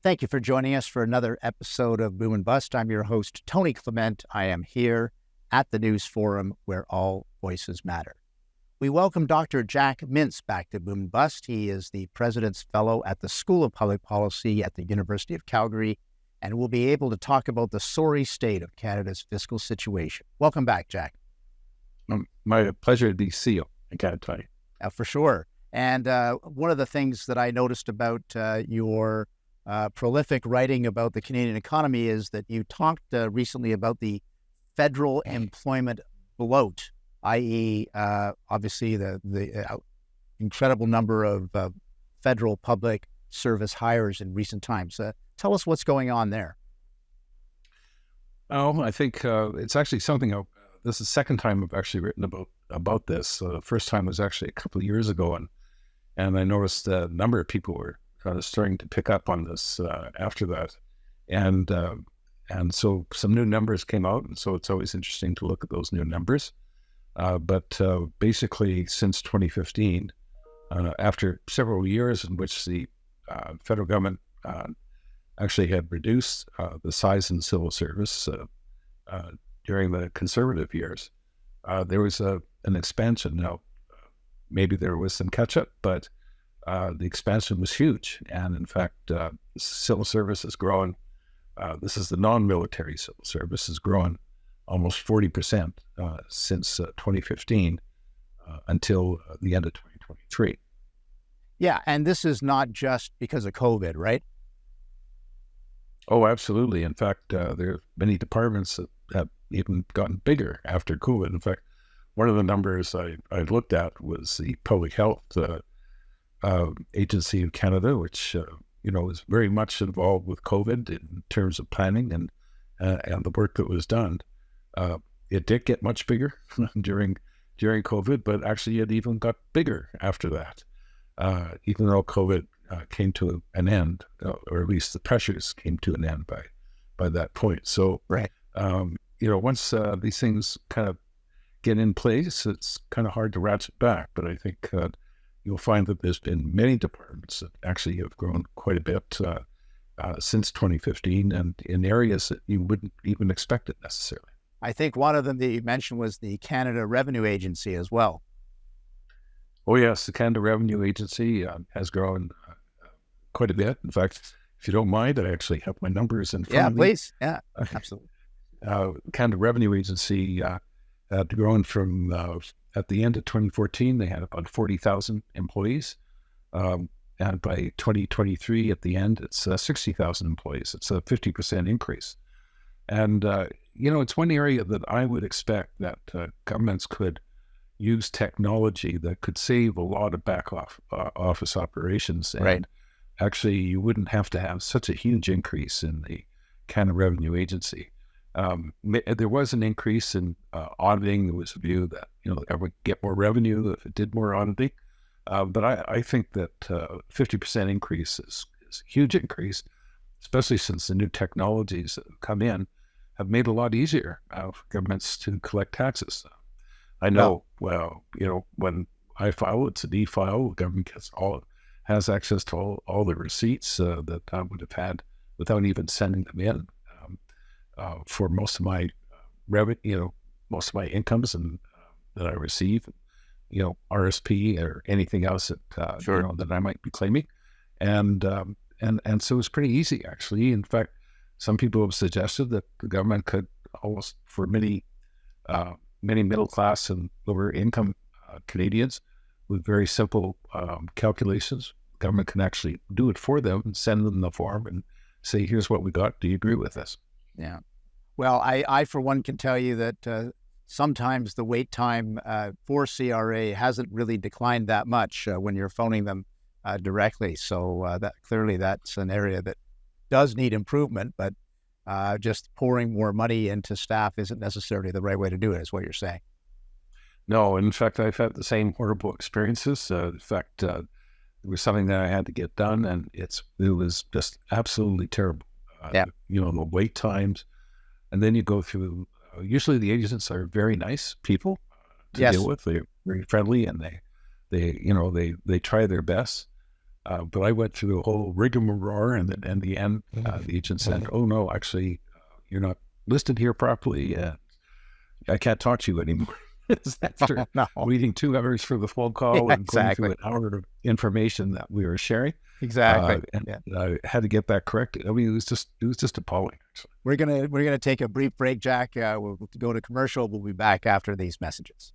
Thank you for joining us for another episode of Boom and Bust. I'm your host, Tony Clement. I am here at the News Forum where all voices matter. We welcome Dr. Jack Mintz back to Boom and Bust. He is the President's Fellow at the School of Public Policy at the University of Calgary, and we'll be able to talk about the sorry state of Canada's fiscal situation. Welcome back, Jack. My pleasure to see you. I got to tell you. For sure. And one of the things that I noticed about your prolific writing about the Canadian economy is that you talked recently about the Federal Employment Bloat, i.e., obviously the incredible number of federal public service hires in recent times. Tell us what's going on there. Oh, I think it's actually something. This is the second time I've actually written about this. The first time was actually a couple of years ago, and I noticed a number of people were starting to pick up on this after that, and so some new numbers came out, and so it's always interesting to look at those new numbers. But basically, since 2015, after several years in which the federal government actually had reduced the size in civil service during the conservative years, there was an expansion. Now, maybe there was some catch-up, but the expansion was huge. And in fact, civil service has grown. This is the non-military civil service has grown almost 40% since 2015 until the end of 2023. Yeah, and this is not just because of COVID, right? Oh, absolutely. In fact, there are many departments that have even gotten bigger after COVID. In fact, one of the numbers I looked at was the Public Health Agency of Canada, which is very much involved with COVID in terms of planning and the work that was done. It did get much bigger during COVID, but actually it even got bigger after that. Even though COVID came to an end, or at least the pressures came to an end by that point. So, right. Once these things kind of get in place, it's kind of hard to ratchet back. But I think you'll find that there's been many departments that actually have grown quite a bit since 2015, and in areas that you wouldn't even expect it necessarily. I think one of them that you mentioned was the Canada Revenue Agency as well. Oh, yes, the Canada Revenue Agency has grown quite a bit. In fact, if you don't mind, I actually have my numbers in front of me. Yeah, please. Yeah, absolutely. Canada Revenue Agency had grown from, at the end of 2014, they had about 40,000 employees. And by 2023, at the end, it's 60,000 employees. It's a 50% increase. And, it's one area that I would expect that governments could use technology that could save a lot of back office operations. And right. Actually, you wouldn't have to have such a huge increase in the Canada Revenue Agency. There was an increase in auditing. There was a view that, the government would get more revenue if it did more auditing. But I think that 50% increase is a huge increase, especially since the new technologies that have come in have made it a lot easier for governments to collect taxes. I know, when I file, it's an e-file. The government has access to all the receipts that I would have had without even sending them in for most of my revenue, most of my incomes and that I receive, RSP or anything else that sure. That I might be claiming, and so it's pretty easy actually. In fact, some people have suggested that the government could almost, for many middle class and lower income Canadians, with very simple calculations, government can actually do it for them and send them the form and say, here's what we got. Do you agree with this? Yeah. Well, I for one, can tell you that sometimes the wait time for CRA hasn't really declined that much when you're phoning them directly. So that's an area that does need improvement, but just pouring more money into staff isn't necessarily the right way to do it, is what you're saying. No, in fact, I've had the same horrible experiences. In fact, it was something that I had to get done, and it was just absolutely terrible. The wait times, and then you go through. Usually, the agents are very nice people to deal with. They're very friendly, and they try their best. But I went through the whole rigmarole, and then in the end, the agent said, "Oh no, actually, you're not listed here properly. I can't talk to you anymore." It's after No. waiting 2 hours for the phone call Yeah, and going through exactly. an hour of information that we were sharing. Exactly. And Yeah. I had to get that corrected. I mean, it was just appalling, actually. We're gonna take a brief break, Jack. We'll go to commercial. We'll be back after these messages.